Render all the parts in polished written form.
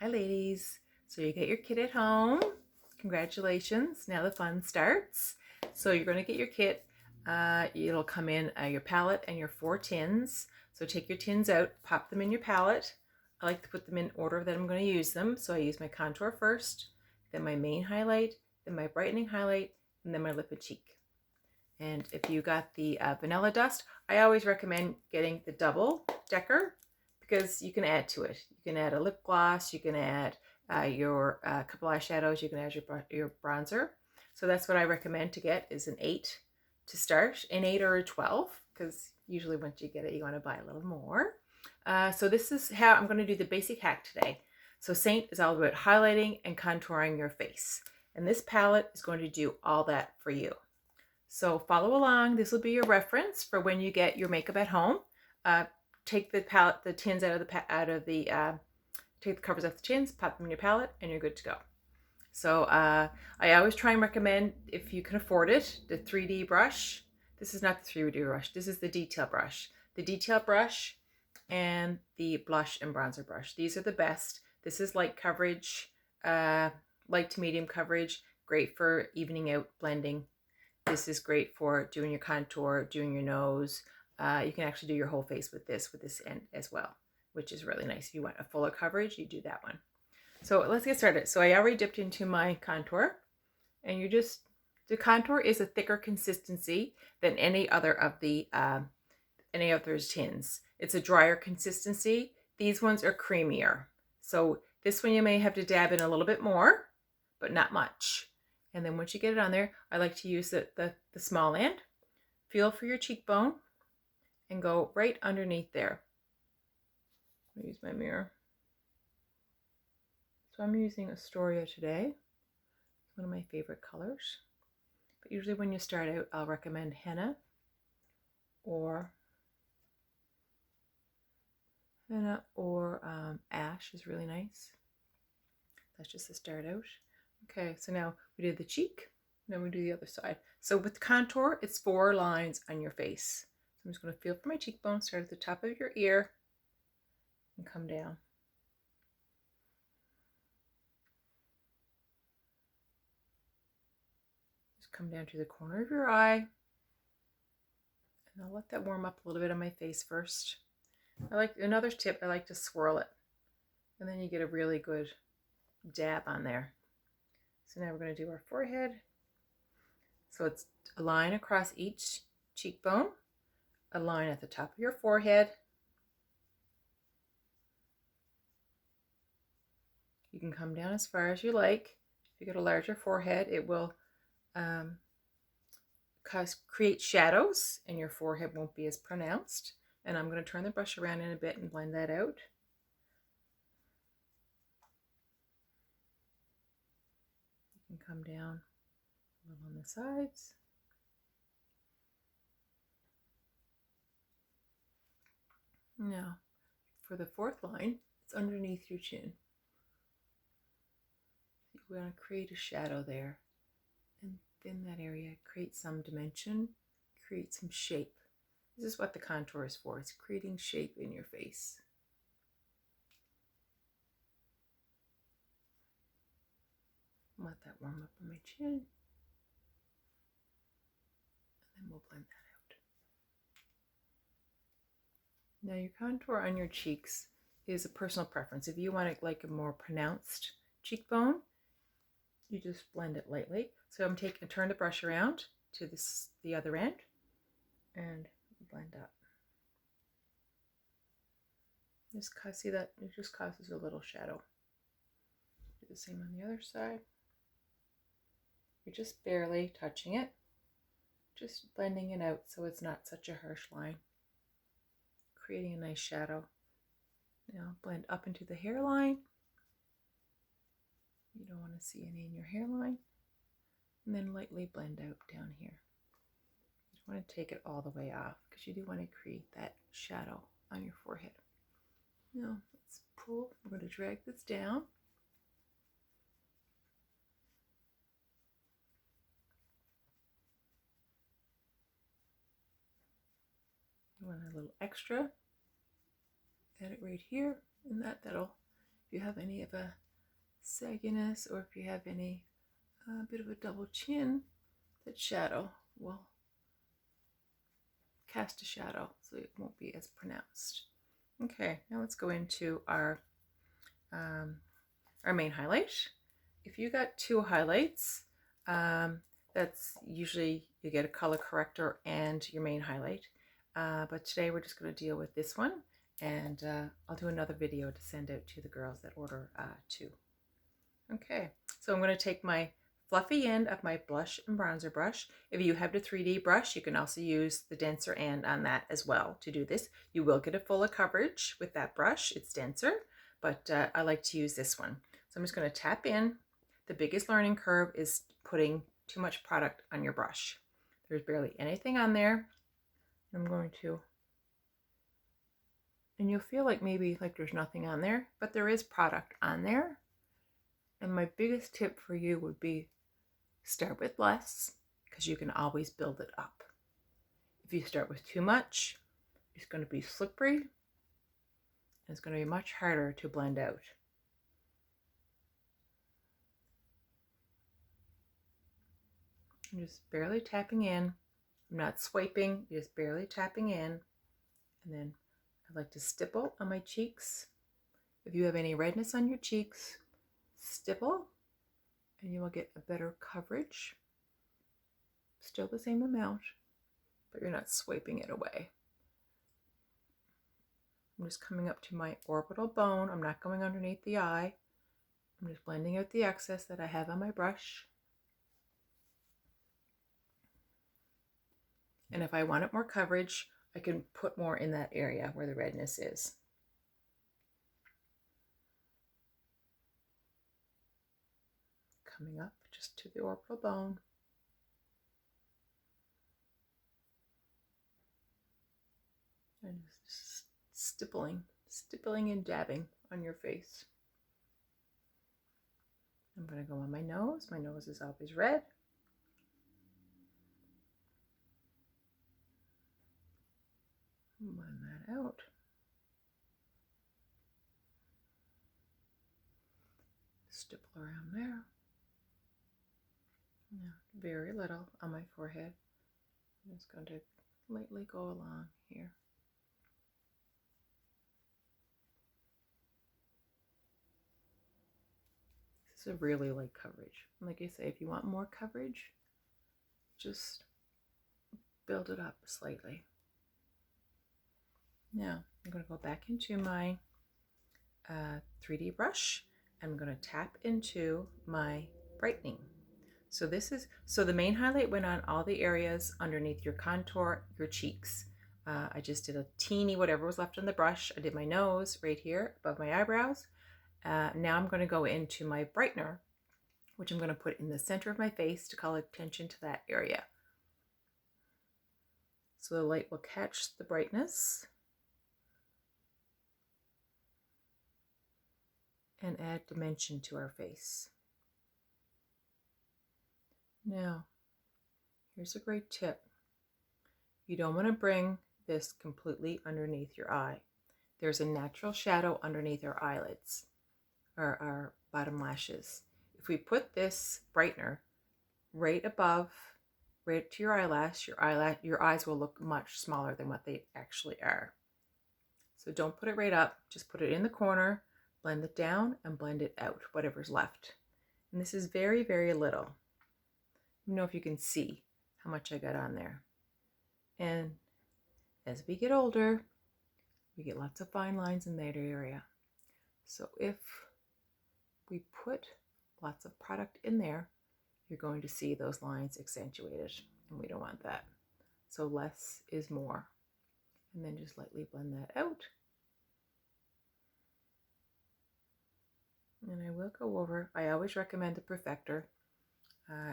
Hi ladies. So you get your kit at home. Congratulations. Now the fun starts. So you're going to get your kit. It'll come in your palette and your 4 tins. So take your tins out, pop them in your palette. I like to put them in order that I'm going to use them. So I use my contour first, then my main highlight, then my brightening highlight, and then my lip and cheek. And if you got the vanilla dust, I always recommend getting the double decker because you can add to it. You can add a lip gloss, you can add your couple eyeshadows, you can add your bronzer. So that's what I recommend to get is an 8 to start, an 8 or a 12, because usually once you get it, you want to buy a little more. So this is how I'm going to do the basic hack today. So SEINT is all about highlighting and contouring your face. And this palette is going to do all that for you. So follow along. This will be your reference for when you get your makeup at home. Take the palette, the tins take the covers off the tins, pop them in your palette, and you're good to go. So I always try and recommend, if you can afford it, the 3D brush. This is not the 3D brush. This is the detail brush. The detail brush and the blush and bronzer brush. These are the best. This is light coverage, light to medium coverage. Great for evening out blending. This is great for doing your contour, doing your nose. You can actually do your whole face with this end as well, which is really nice. If you want a fuller coverage, you do that one. So let's get started. So I already dipped into my contour, and the contour is a thicker consistency than any other of the any other's tins. It's a drier consistency. These ones are creamier. So this one you may have to dab in a little bit more, but not much. And then once you get it on there, I like to use the small end. Feel for your cheekbone and go right underneath there. I'll use my mirror. So I'm using Astoria today. It's one of my favorite colors. But usually when you start out, I'll recommend henna or ash is really nice. That's just to start out. Okay, so now we do the cheek, then we do the other side. So with contour, it's 4 lines on your face. So I'm just going to feel for my cheekbone, start at the top of your ear, and come down. Just come down to the corner of your eye, and I'll let that warm up a little bit on my face first. Another tip, I like to swirl it, and then you get a really good dab on there. So now we're going to do our forehead. So it's a line across each cheekbone, a line at the top of your forehead. You can come down as far as you like. If you get a larger forehead, it will create shadows and your forehead won't be as pronounced. And I'm going to turn the brush around in a bit and blend that out. You can come down a little on the sides. Now, for the 4th line, it's underneath your chin. We're going to create a shadow there. And in that area, create some dimension, create some shape. This is what the contour is for. It's creating shape in your face. Let that warm up on my chin. And then we'll blend that out. Now your contour on your cheeks is a personal preference. If you want it like a more pronounced cheekbone, you just blend it lightly. So I'm turn the brush around to the other end and blend up. See that? It just causes a little shadow. Do the same on the other side. You're just barely touching it, just blending it out so it's not such a harsh line, creating a nice shadow. Now blend up into the hairline. You don't want to see any in your hairline. And then lightly blend out down here. You don't want to take it all the way off because you do want to create that shadow on your forehead. Now let's pull. We're going to drag this down. You want a little extra. Add it right here, and that'll you have any of a sagginess, or if you have any bit of a double chin, that shadow will cast a shadow so it won't be as pronounced. Okay, now let's go into our main highlight. If you got 2 highlights, that's usually you get a color corrector and your main highlight. But today we're just going to deal with this one, and I'll do another video to send out to the girls that order 2. Okay, so I'm going to take my fluffy end of my blush and bronzer brush. If you have the 3D brush, you can also use the denser end on that as well to do this. You will get a fuller coverage with that brush. It's denser, but I like to use this one. So I'm just going to tap in. The biggest learning curve is putting too much product on your brush. There's barely anything on there. I'm going to, and you'll feel like maybe like there's nothing on there, but there is product on there. And my biggest tip for you would be start with less, because you can always build it up. If you start with too much, it's going to be slippery, and it's going to be much harder to blend out. I'm just barely tapping in. I'm not swiping, just barely tapping in. And then I like to stipple on my cheeks. If you have any redness on your cheeks, stipple, and you will get a better coverage. Still the same amount, but you're not swiping it away. I'm just coming up to my orbital bone. I'm not going underneath the eye. I'm just blending out the excess that I have on my brush. And if I wanted more coverage, I can put more in that area where the redness is. Coming up just to the orbital bone. And just stippling and dabbing on your face. I'm going to go on my nose. My nose is always red. Blend that out. Stipple around there. Now, very little on my forehead. I'm just going to lightly go along here. This is a really light coverage. Like I say, if you want more coverage, just build it up slightly. Now, I'm going to go back into my 3D brush. I'm going to tap into my brightening. So the main highlight went on all the areas underneath your contour, your cheeks. I just did a teeny whatever was left on the brush. I did my nose right here above my eyebrows. Now I'm going to go into my brightener, which I'm going to put in the center of my face to call attention to that area. So the light will catch the brightness and add dimension to our face. Now, here's a great tip. You don't want to bring this completely underneath your eye. There's a natural shadow underneath our eyelids, or our bottom lashes. If we put this brightener right above, right to your eyelash, your eyes will look much smaller than what they actually are. So don't put it right up, just put it in the corner, blend it down, and blend it out, whatever's left. And this is very, very little. I don't know if you can see how much I got on there. And as we get older, we get lots of fine lines in that area. So if we put lots of product in there, you're going to see those lines accentuated, and we don't want that. So less is more. And then just lightly blend that out. And I will go over, I always recommend the perfector.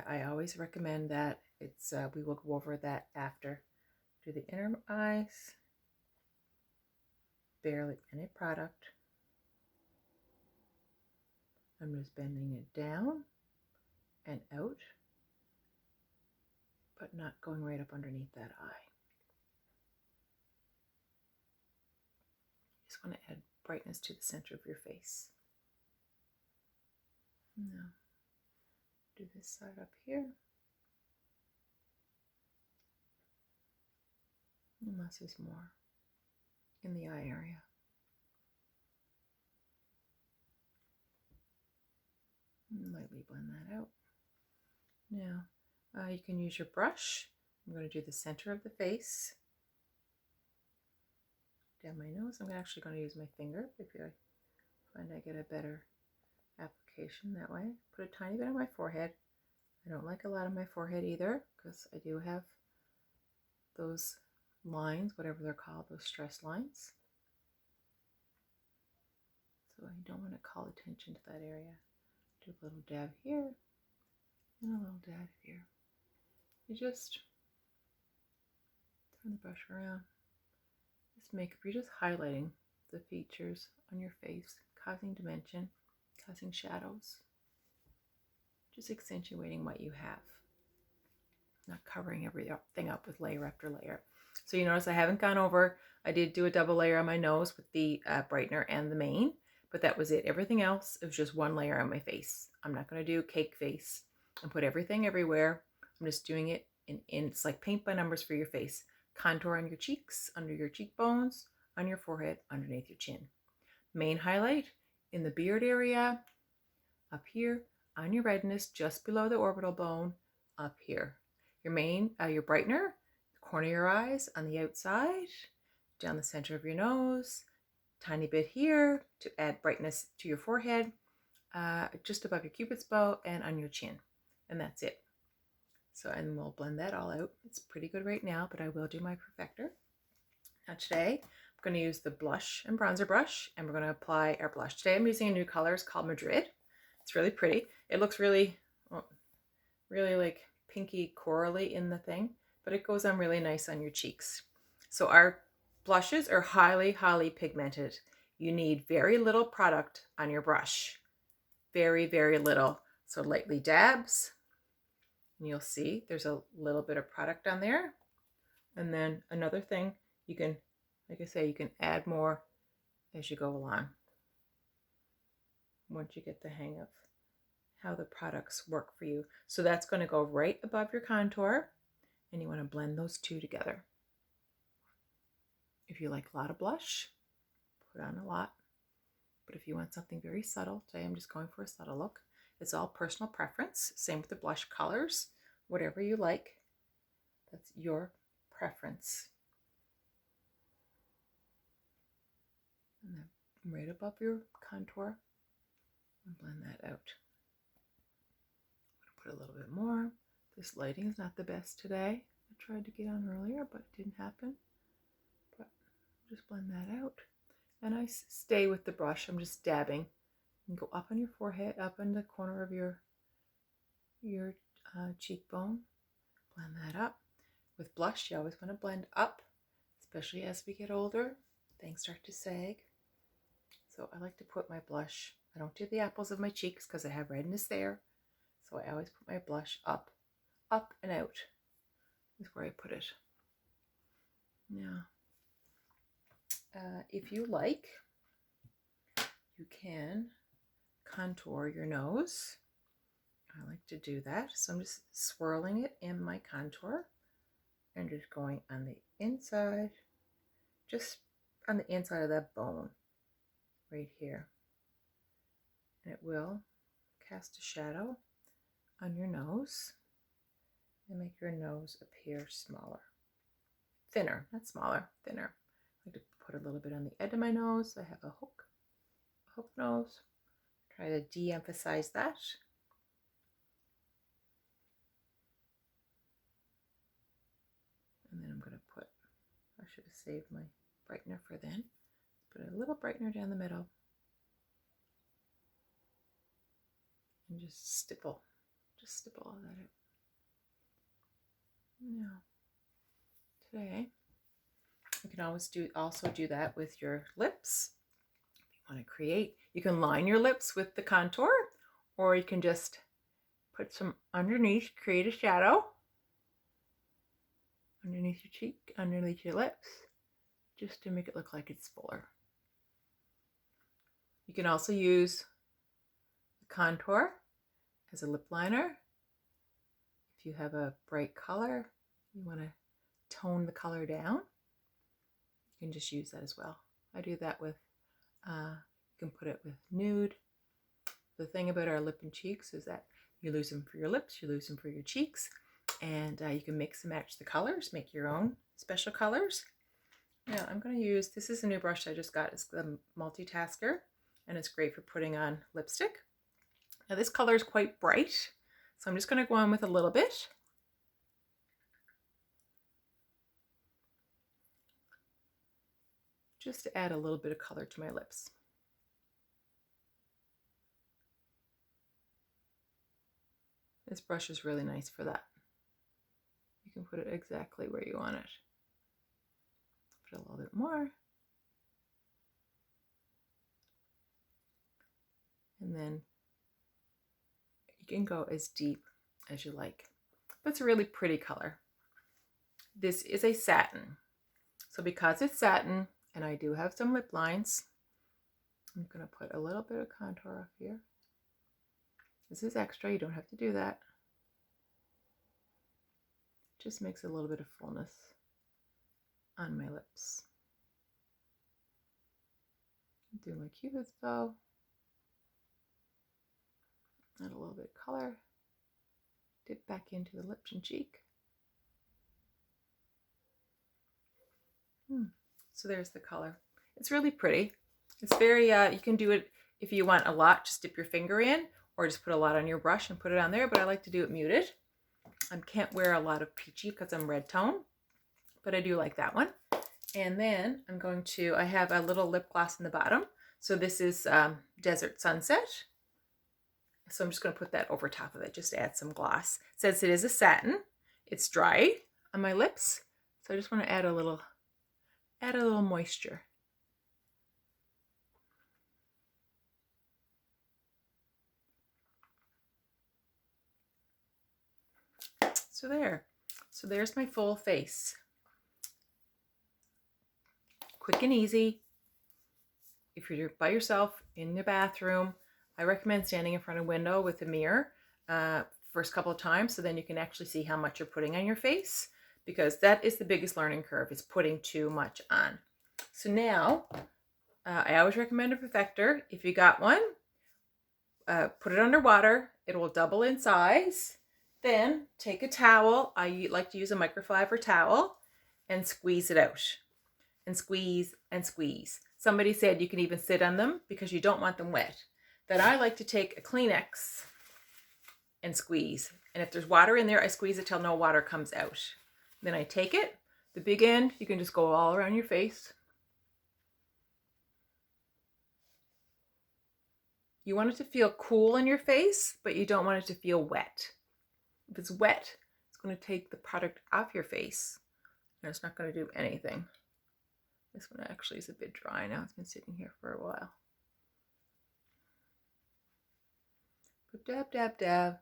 I always recommend that. We will go over that after. Do the inner eyes. Barely any product. I'm just bending it down and out, but not going right up underneath that eye. You just want to add brightness to the center of your face. Now, do this side up here. Unless there's more in the eye area. And lightly blend that out. Now, you can use your brush. I'm going to do the center of the face. Down my nose. I'm actually going to use my finger if I find I get a better application that way. Put a tiny bit on my forehead. I don't like a lot on my forehead either because I do have those lines, whatever they're called, those stress lines. So I don't want to call attention to that area. Do a little dab here and a little dab here. You just turn the brush around. This makeup, you're just highlighting the features on your face, causing dimension, causing shadows, just accentuating what you have, not covering everything up with layer after layer. So you notice I haven't gone over, I did do a double layer on my nose with the brightener and the mane, but that was it. Everything else, it was just one layer on my face. I'm not going to do cake face and put everything everywhere. I'm just doing it in it's like paint by numbers for your face. Contour on your cheeks, under your cheekbones, on your forehead, underneath your chin. Main highlight in the beard area, up here, on your redness, just below the orbital bone, up here. Your your brightener, the corner of your eyes, on the outside, down the center of your nose, tiny bit here to add brightness to your forehead, just above your cupid's bow, and on your chin. And that's it. So, and we'll blend that all out. It's pretty good right now, but I will do my perfector. Now today, I'm going to use the blush and bronzer brush, and we're going to apply our blush. Today I'm using a new color. It's called Madrid. It's really pretty. It looks really, really like pinky corally in the thing, but it goes on really nice on your cheeks. So our blushes are highly, highly pigmented. You need very little product on your brush. Very, very little. So lightly dabs. And you'll see there's a little bit of product on there. And then another thing, you can, like I say, you can add more as you go along. Once you get the hang of how the products work for you. So that's going to go right above your contour. And you want to blend those two together. If you like a lot of blush, put on a lot. But if you want something very subtle, today I'm just going for a subtle look. It's all personal preference. Same with the blush colors. Whatever you like, that's your preference. And then right above your contour, and blend that out. I'm going to put a little bit more. This lighting is not the best today. I tried to get on earlier, but it didn't happen. But just blend that out. And I stay with the brush. I'm just dabbing. And go up on your forehead, up in the corner of your cheekbone. Blend that up. With blush, you always want to blend up, especially as we get older. Things start to sag. So I like to put my blush, I don't do the apples of my cheeks because I have redness there. So I always put my blush up and out is where I put it. Now, if you like, you can contour your nose. I like to do that. So I'm just swirling it in my contour and just going on the inside, just on the inside of that bone right here. And it will cast a shadow on your nose and make your nose appear smaller. Thinner, not smaller, thinner. I like to put a little bit on the edge of my nose. I have a hook nose. Try to de-emphasize that. And then I'm going to put, I should have saved my brightener for then. Put a little brightener down the middle. And just stipple all that out. Now, today, you can always also do that with your lips. If you want to create, you can line your lips with the contour, or you can just put some underneath, create a shadow underneath your cheek, underneath your lips, just to make it look like it's fuller. You can also use the contour as a lip liner. If you have a bright color, you want to tone the color down, you can just use that as well. I do that with, you can put it with nude. The thing about our lip and cheeks is that you lose them for your lips, you lose them for your cheeks, and you can mix and match the colors, make your own special colors. Now I'm going to use, this is a new brush I just got, it's the Multitasker, and it's great for putting on lipstick. Now this color is quite bright, so I'm just going to go on with a little bit. Just to add a little bit of color to my lips. This brush is really nice for that. You can put it exactly where you want it. Put a little bit more. And then you can go as deep as you like. But it's a really pretty color. This is a satin. So because it's satin, and I do have some lip lines, I'm going to put a little bit of contour up here. This is extra, you don't have to do that. Just makes a little bit of fullness on my lips. Do my Cupid's bow. Add a little bit of color. Dip back into the lip and cheek. So there's the color. It's really pretty. It's very, you can do it if you want a lot, just dip your finger in, or just put a lot on your brush and put it on there, but I like to do it muted. I can't wear a lot of peachy because I'm red tone, but I do like that one. And then I'm going to, I have a little lip gloss in the bottom. So this is Desert Sunset. So I'm just going to put that over top of it, just to add some gloss. Since it is a satin, it's dry on my lips. So I just want to add a little moisture. So there. So there's my full face. Quick and easy. If you're by yourself in the bathroom, I recommend standing in front of a window with a mirror first couple of times, so then you can actually see how much you're putting on your face, because that is the biggest learning curve, is putting too much on. So now, I always recommend a perfector. If you got one, put it underwater. It will double in size. Then take a towel. I like to use a microfiber towel and squeeze it out. And squeeze and squeeze. Somebody said you can even sit on them because you don't want them wet. Then I like to take a Kleenex and squeeze. And if there's water in there, I squeeze it till no water comes out. Then I take it. The big end, you can just go all around your face. You want it to feel cool in your face, but you don't want it to feel wet. If it's wet, it's going to take the product off your face, and it's not going to do anything. This one actually is a bit dry now. It's been sitting here for a while. But dab, dab, dab.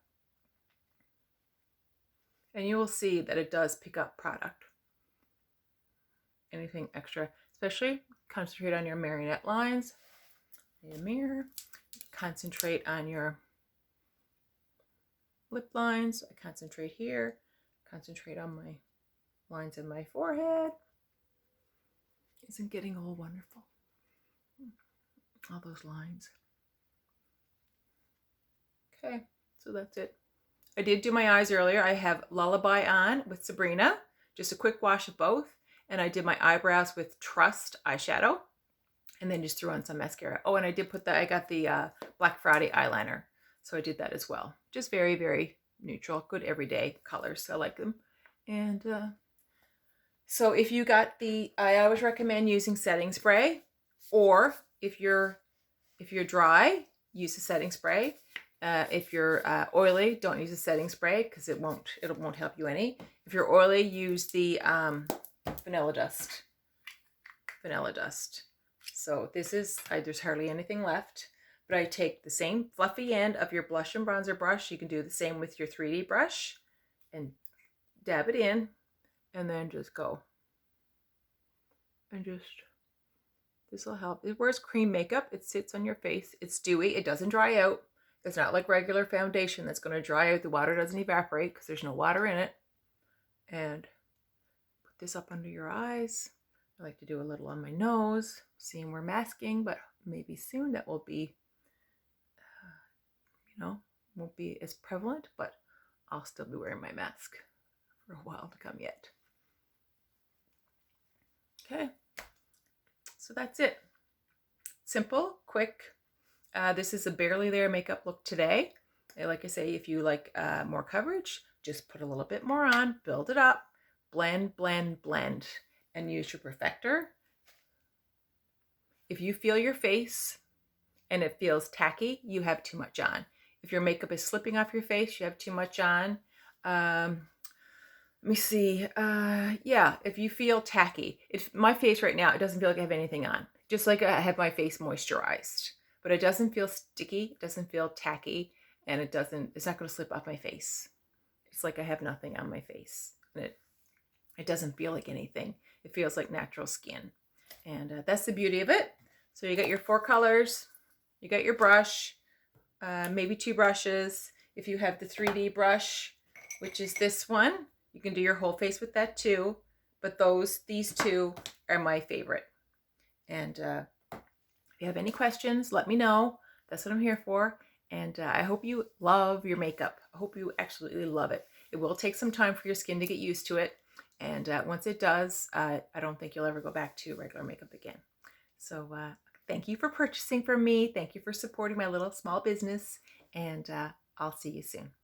And you will see that it does pick up product. Anything extra, especially concentrate on your marionette lines. Your mirror. Concentrate on your lip lines. I concentrate here. Concentrate on my lines in my forehead. Isn't getting all wonderful? All those lines. Okay, so that's it. I did do my eyes earlier. I have Lullaby on with Sabrina. Just a quick wash of both. And I did my eyebrows with Trust eyeshadow. And then just threw on some mascara. Oh, and I did put I got the Black Friday eyeliner. So I did that as well. Just very, very neutral, good everyday colors. I like them. And so if you got I always recommend using setting spray, or if you're dry, use a setting spray. If you're oily, don't use a setting spray because it won't help you any. If you're oily, use the vanilla dust. Vanilla dust. So this is, there's hardly anything left, but I take the same fluffy end of your blush and bronzer brush. You can do the same with your 3D brush and dab it in, and then just go. And just, this will help. It wears cream makeup. It sits on your face. It's dewy. It doesn't dry out. It's not like regular foundation that's going to dry out. The water doesn't evaporate because there's no water in it. And put this up under your eyes. I like to do a little on my nose, seeing we're masking, but maybe soon that will be, won't be as prevalent, but I'll still be wearing my mask for a while to come yet. Okay, so that's it. Simple, quick. This is a barely there makeup look today. Like I say, if you like more coverage, just put a little bit more on, build it up, blend, blend, blend, and use your perfector. If you feel your face and it feels tacky, you have too much on. If your makeup is slipping off your face, you have too much on. Let me see. Yeah, if you feel tacky, my face right now, it doesn't feel like I have anything on. Just like I have my face moisturized, but it doesn't feel sticky. It doesn't feel tacky, and it's not going to slip off my face. It's like I have nothing on my face, and it doesn't feel like anything. It feels like natural skin, and that's the beauty of it. So you got your 4 colors, you got your brush, maybe 2 brushes. If you have the 3D brush, which is this one, you can do your whole face with that too, but these 2 are my favorite. And if you have any questions, let me know. That's what I'm here for. And I hope you love your makeup. I hope you absolutely love it. It will take some time for your skin to get used to it. And once it does, I don't think you'll ever go back to regular makeup again. So thank you for purchasing from me. Thank you for supporting my little small business. And I'll see you soon.